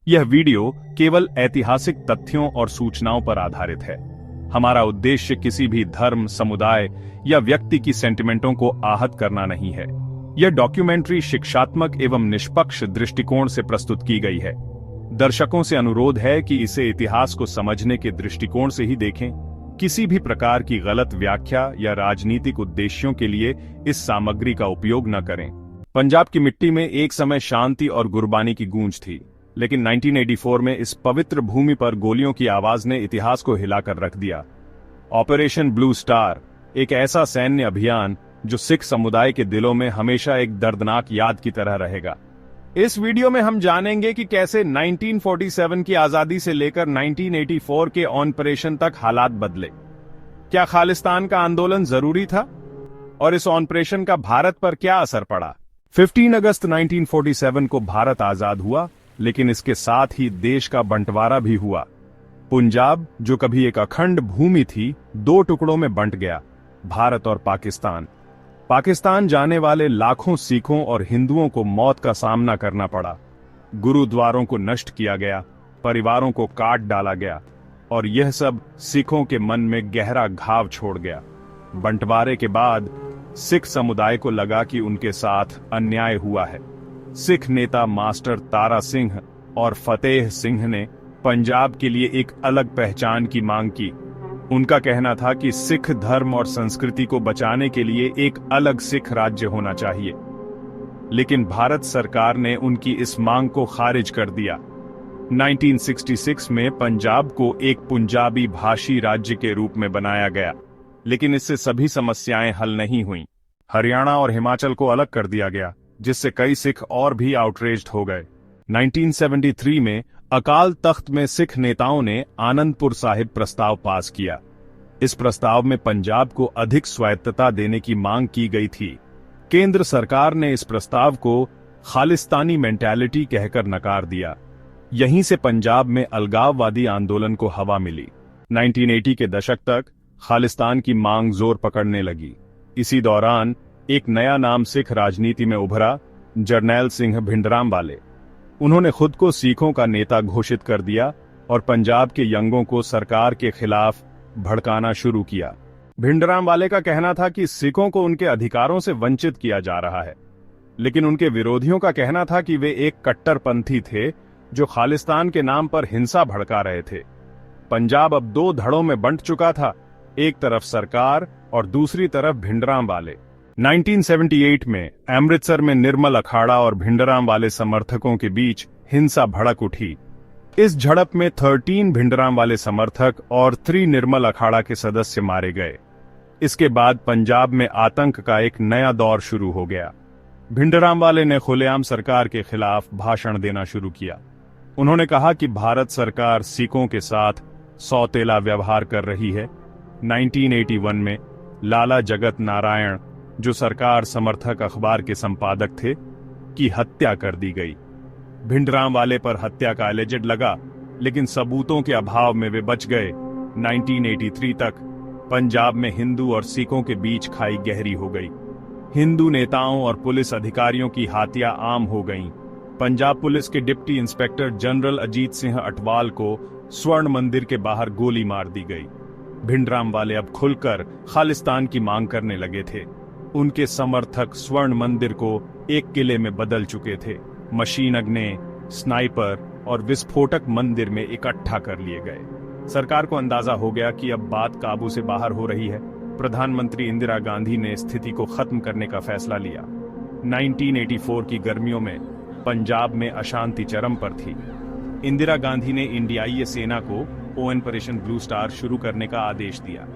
यह वीडियो केवल ऐतिहासिक तथ्यों और सूचनाओं पर आधारित है। हमारा उद्देश्य किसी भी धर्म, समुदाय या व्यक्ति की सेंटिमेंटों को आहत करना नहीं है। यह डॉक्यूमेंट्री शिक्षात्मक एवं निष्पक्ष दृष्टिकोण से प्रस्तुत की गई है। दर्शकों से अनुरोध है कि इसे इतिहास को समझने के दृष्टिकोण से ही देखें। किसी भी प्रकार की गलत व्याख्या या राजनीतिक उद्देश्यों के लिए इस सामग्री का उपयोग न करें। पंजाब की मिट्टी में एक समय शांति और गुरबानी की गूंज थी, लेकिन 1984 में इस पवित्र भूमि पर गोलियों की आवाज ने इतिहास को हिलाकर रख दिया। ऑपरेशन ब्लू स्टार एक ऐसा सैन्य अभियान जो सिख समुदाय के दिलों में हमेशा एक दर्दनाक याद की तरह रहेगा। इस वीडियो में हम जानेंगे कि कैसे 1947 की आजादी से लेकर 1984 के ऑपरेशन तक हालात बदले। क्या खालिस्तान का आंदोलन जरूरी था और इस ऑपरेशन का भारत पर क्या असर पड़ा। 15 अगस्त 1947 को भारत आजाद हुआ, लेकिन इसके साथ ही देश का बंटवारा भी हुआ। पंजाब, जो कभी एक अखंड भूमि थी, दो टुकड़ों में बंट गया, भारत और पाकिस्तान। पाकिस्तान जाने वाले लाखों सिखों और हिंदुओं को मौत का सामना करना पड़ा। गुरुद्वारों को नष्ट किया गया, परिवारों को काट डाला गया, और यह सब सिखों के मन में गहरा घाव छोड़ गया। बंटवारे के बाद सिख समुदाय को लगा कि उनके साथ अन्याय हुआ है। सिख नेता मास्टर तारा सिंह और फतेह सिंह ने पंजाब के लिए एक अलग पहचान की मांग की। उनका कहना था कि सिख धर्म और संस्कृति को बचाने के लिए एक अलग सिख राज्य होना चाहिए, लेकिन भारत सरकार ने उनकी इस मांग को खारिज कर दिया। 1966 में पंजाब को एक पंजाबी भाषी राज्य के रूप में बनाया गया, लेकिन इससे सभी समस्याएं हल नहीं हुईं। हरियाणा और हिमाचल को अलग कर दिया गया, जिससे कई सिख और भी आउटरेज्ड हो गए। 1973 में अकाल तख्त में सिख नेताओं ने आनंदपुर साहिब प्रस्ताव पास किया। इस प्रस्ताव में पंजाब को अधिक स्वायत्तता देने की मांग की गई थी। केंद्र सरकार ने इस प्रस्ताव को खालिस्तानी मेंटालिटी कहकर नकार दिया। यहीं से पंजाब में अलगाववादी आंदोलन को हवा मिली। 1980 के दशक तक खालिस्तान की मांग जोर पकड़ने लगी। इसी दौरान एक नया नाम सिख राजनीति में उभरा, जरनैल सिंह भिंडरांवाले। उन्होंने खुद को सिखों का नेता घोषित कर दिया और पंजाब के यंगों को सरकार के खिलाफ भड़काना शुरू किया। भिंडरांवाले का कहना था कि सिखों को उनके अधिकारों से वंचित किया जा रहा है, लेकिन उनके विरोधियों का कहना था कि वे एक कट्टरपंथी थे जो खालिस्तान के नाम पर हिंसा भड़का रहे थे। पंजाब अब दो धड़ों में बंट चुका था, एक तरफ सरकार और दूसरी तरफ भिंडरांवाले। 1978 में अमृतसर में निर्मल अखाड़ा और भिंडरांवाले समर्थकों के बीच हिंसा भड़क उठी। इस झड़प में 13 भिंडरांवाले समर्थक और 3 निर्मल अखाड़ा के सदस्य मारे गए। इसके बाद पंजाब में आतंक का एक नया दौर शुरू हो गया। भिंडरांवाले ने खुलेआम सरकार के खिलाफ भाषण देना शुरू किया। उन्होंने कहा कि भारत सरकार सिखों के साथ सौतेला व्यवहार कर रही है। 1981 में लाला जगत नारायण, जो सरकार समर्थक अखबार के संपादक थे, की हत्या कर दी गई। भिंडरांवाले पर हत्या का एलिजेड लगा, लेकिन सबूतों के अभाव में वे बच गए। 1983 तक पंजाब में हिंदू और सिखों के बीच खाई गहरी हो गई। हिंदू नेताओं और पुलिस अधिकारियों की हत्या आम हो गईं। पंजाब पुलिस के deputy inspector general Ajit Singh Atwal को स्वर्ण मंदिर के बाहर गोली मार दी गई। भिंडरांवाले अब खुलकर खालिस्तान की मांग करने लगे थे। उनके समर्थक स्वर्ण मंदिर को एक किले में बदल चुके थे। मशीन अग्ने, स्नाइपर और विस्फोटक मंदिर में इकट्ठा कर लिए गए। सरकार को अंदाजा हो गया कि अब बात काबू से बाहर हो रही है। प्रधानमंत्री इंदिरा गांधी ने स्थिति को खत्म करने का फैसला लिया। 1984 की गर्मियों में पंजाब में अशांति चरम पर थी। इंदिरा गांधी ने इंडियाई सेना को ऑपरेशन ब्लू स्टार शुरू करने का आदेश दिया।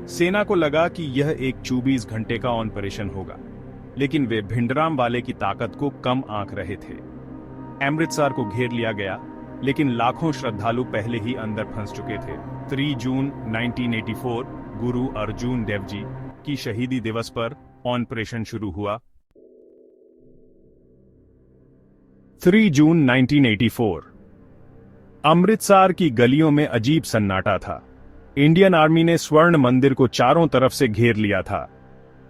सेना को लगा कि यह एक 24 घंटे का ऑपरेशन होगा, लेकिन वे भिंडरांवाले की ताकत को कम आंक रहे थे। अमृतसर को घेर लिया गया, लेकिन लाखों श्रद्धालु पहले ही अंदर फंस चुके थे। 3 जून 1984 गुरु अर्जुन देव जी की शहीदी दिवस पर ऑपरेशन शुरू हुआ। 3 जून 1984 अमृतसर की गलियों में अजीब सन्नाटा था। इंडियन आर्मी ने स्वर्ण मंदिर को चारों तरफ से घेर लिया था।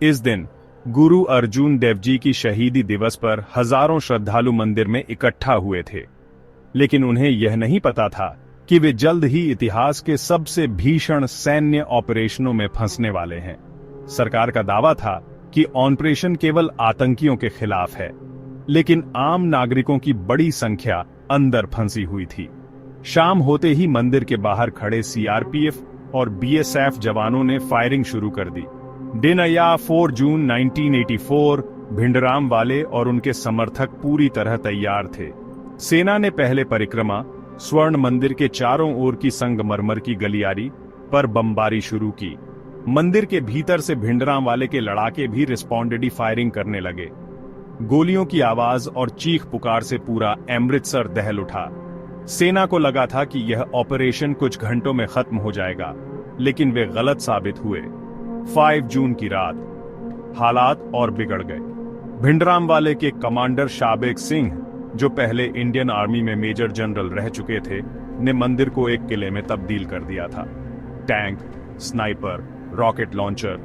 इस दिन गुरु अर्जुन देव जी की शहीदी दिवस पर हजारों श्रद्धालु मंदिर में इकट्ठा हुए थे। लेकिन उन्हें यह नहीं पता था कि वे जल्द ही इतिहास के सबसे भीषण सैन्य ऑपरेशनों में फंसने वाले हैं। सरकार का दावा था कि ऑपरेशन केवल आतंकियों के खिलाफ है, लेकिन आम नागरिकों की बड़ी संख्या अंदर फंसी हुई थी। शाम होते ही मंदिर के बाहर खड़े सीआरपीएफ और बीएसएफ जवानों ने फायरिंग शुरू कर दी। दिन या 4 जून 1984 भिंडराम वाले और उनके समर्थक पूरी तरह तैयार थे। सेना ने पहले परिक्रमा स्वर्ण मंदिर के चारों ओर की संगमरमर की गलियारी पर बमबारी शुरू की। मंदिर के भीतर से भिंडराम वाले के लड़ाके भी रिस्पॉन्डेडी फायरिंग करने लगे। गोलियों की आवाज और चीख पुकार से पूरा अमृतसर दहल उठा। सेना को लगा था कि यह ऑपरेशन कुछ घंटों में खत्म हो जाएगा, लेकिन वे गलत साबित हुए। 5 जून की रात हालात और बिगड़ गए। भिंडराम वाले के कमांडर शाबेग सिंह, जो पहले इंडियन आर्मी में मेजर जनरल रह चुके थे, ने मंदिर को एक किले में तब्दील कर दिया था। टैंक, स्नाइपर, रॉकेट लॉन्चर,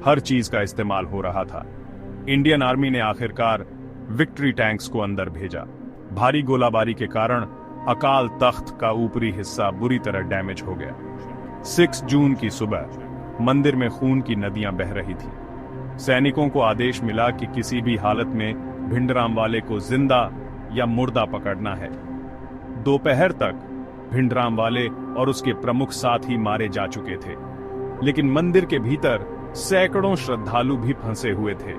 हर चीज का इस्तेमाल हो रहा था। इंडियन आर्मी ने आखिरकार विक्ट्री टैंक्स को अंदर भेजा। भारी गोलाबारी के कारण अकाल तख्त का ऊपरी हिस्सा बुरी तरह डैमेज हो गया। 6 जून की सुबह मंदिर में खून की नदियां बह रही थी। सैनिकों को आदेश मिला कि किसी भी हालत में भिंडराम वाले को जिंदा या मुर्दा पकड़ना है। दोपहर तक भिंडराम वाले और उसके प्रमुख साथी मारे जा चुके थे, लेकिन मंदिर के भीतर सैकड़ों श्रद्धालु भी फंसे हुए थे,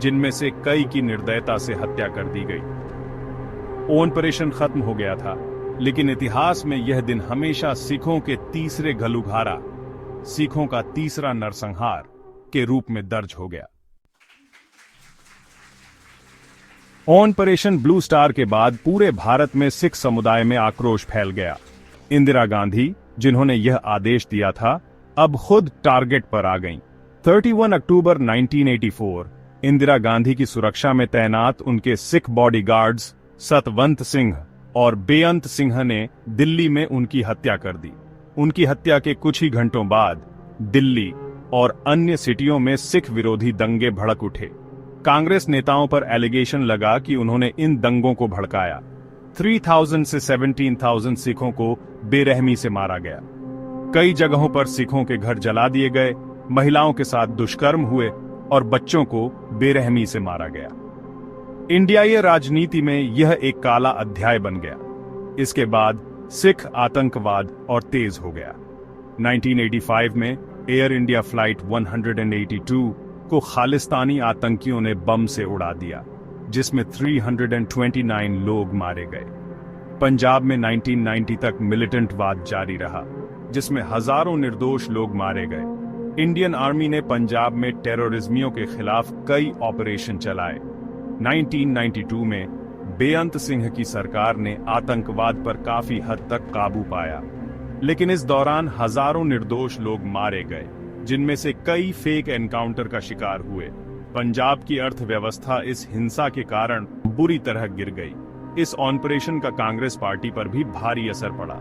जिनमें से कई की निर्दयता से हत्या कर दी गई। ऑपरेशन खत्म हो गया था, लेकिन इतिहास में यह दिन हमेशा सिखों के तीसरे घलुघारा, सिखों का तीसरा नरसंहार के रूप में दर्ज हो गया। ऑपरेशन ब्लू स्टार के बाद पूरे भारत में सिख समुदाय में आक्रोश फैल गया। इंदिरा गांधी, जिन्होंने यह आदेश दिया था, अब खुद टारगेट पर आ गईं। 31 अक्टूबर 1984 इंदिरा गांधी की सुरक्षा में तैनात उनके सिख बॉडीगार्ड्स सतवंत सिंह और बेअंत सिंह ने दिल्ली में उनकी हत्या कर दी। उनकी हत्या के कुछ ही घंटों बाद दिल्ली और अन्य सिटियों में सिख विरोधी दंगे भड़क उठे। कांग्रेस नेताओं पर एलिगेशन लगा कि उन्होंने इन दंगों को भड़काया। 3000 से 17,000 सिखों को बेरहमी से मारा गया। कई जगहों पर सिखों के घर जला दिए गए, महिलाओं के साथ दुष्कर्म हुए और बच्चों को बेरहमी से मारा गया। इंडियाई राजनीति में यह एक काला अध्याय बन गया। इसके बाद सिख आतंकवाद और तेज हो गया। 1985 में एयर इंडिया फ्लाइट 182 को खालिस्तानी आतंकियों ने बम से उड़ा दिया, जिसमें 329 लोग मारे गए। पंजाब में 1990 तक मिलिटेंटवाद जारी रहा, जिसमें हजारों निर्दोष लोग मारे गए। इंडियन आर्मी ने पंजाब में टेररिज्मियों के खिलाफ कई ऑपरेशन चलाए। 1992 में बेअंत सिंह की सरकार ने आतंकवाद पर काफी हद तक काबू पाया, लेकिन इस दौरान हजारों निर्दोष लोग मारे गए, जिनमें से कई फेक एनकाउंटर का शिकार हुए। पंजाब की अर्थव्यवस्था इस हिंसा के कारण बुरी तरह गिर गई। इस ऑपरेशन का कांग्रेस पार्टी पर भी भारी असर पड़ा।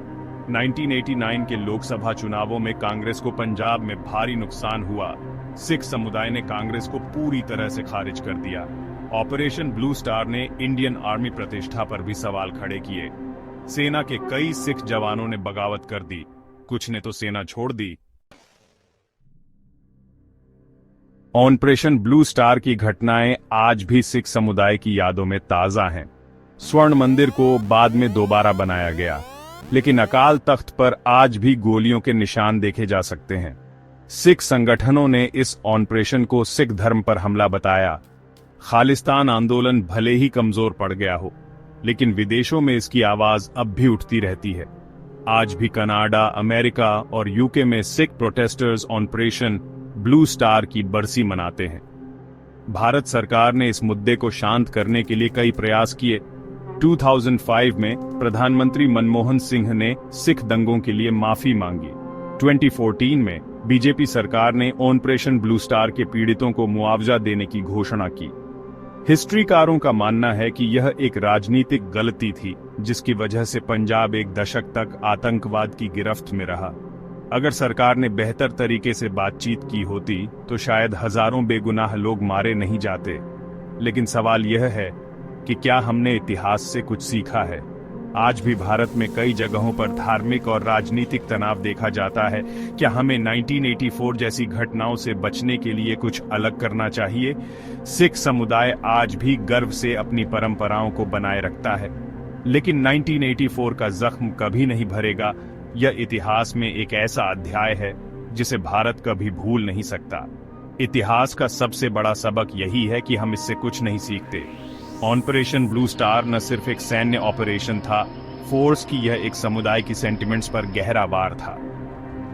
1989 के लोकसभा चुनावों में कांग्रेस को पंजाब में भारी नुकसान हुआ। सिख समुदाय ने कांग्रेस को पूरी तरह से खारिज कर दिया। ऑपरेशन ब्लू स्टार ने इंडियन आर्मी प्रतिष्ठा पर भी सवाल खड़े किए। सेना के कई सिख जवानों ने बगावत कर दी, कुछ ने तो सेना छोड़ दी। ऑपरेशन ब्लू स्टार की घटनाएं आज भी सिख समुदाय की यादों में ताजा हैं। स्वर्ण मंदिर को बाद में दोबारा बनाया गया, लेकिन अकाल तख्त पर आज भी गोलियों के निशान देखे जा सकते हैं। सिख संगठनों ने इस ऑपरेशन को सिख धर्म पर हमला बताया। खालिस्तान आंदोलन भले ही कमजोर पड़ गया हो, लेकिन विदेशों में इसकी आवाज अब भी उठती रहती है। आज भी कनाडा, अमेरिका और यूके में Sikh protesters operation blue star की बरसी मनाते हैं। भारत सरकार ने इस मुद्दे को शांत करने के लिए कई प्रयास किए। 2005 में प्रधानमंत्री मनमोहन सिंह ने सिख दंगों के लिए माफी मांगी। 2014 में बीजेपी सरकार ने ऑपरेशन ब्लू स्टार के पीड़ितों को मुआवजा देने की घोषणा की। हिस्ट्रीकारों का मानना है कि यह एक राजनीतिक गलती थी, जिसकी वजह से पंजाब एक दशक तक आतंकवाद की गिरफ्त में रहा। अगर सरकार ने बेहतर तरीके से बातचीत की होती तो शायद हजारों बेगुनाह लोग मारे नहीं जाते। लेकिन सवाल यह है कि क्या हमने इतिहास से कुछ सीखा है? आज भी भारत में कई जगहों पर धार्मिक और राजनीतिक तनाव देखा जाता है। क्या हमें 1984 जैसी घटनाओं से बचने के लिए कुछ अलग करना चाहिए? सिख समुदाय आज भी गर्व से अपनी परंपराओं को बनाए रखता है, लेकिन 1984 का जख्म कभी नहीं भरेगा। यह इतिहास में एक ऐसा अध्याय है जिसे भारत कभी भूल नहीं सकता। इतिहास का सबसे बड़ा सबक यही है कि हम इससे कुछ नहीं सीखते। ऑपरेशन ब्लू स्टार न सिर्फ एक सैन्य ऑपरेशन था, फोर्स की यह एक समुदाय की सेंटिमेंट्स पर गहरा वार था।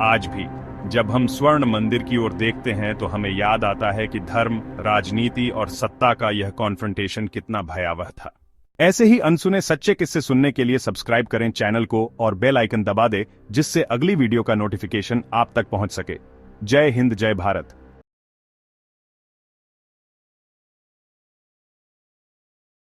आज भी जब हम स्वर्ण मंदिर की ओर देखते हैं तो हमें याद आता है कि धर्म, राजनीति और सत्ता का यह कॉन्फ्रंटेशन कितना भयावह था। ऐसे ही अनसुने सच्चे किस्से सुनने के लिए सब्सक्राइब करें चैनल को और बेल आइकन दबा दें, जिससे अगली वीडियो का नोटिफिकेशन आप तक पहुंच सके। जय हिंद, जय भारत।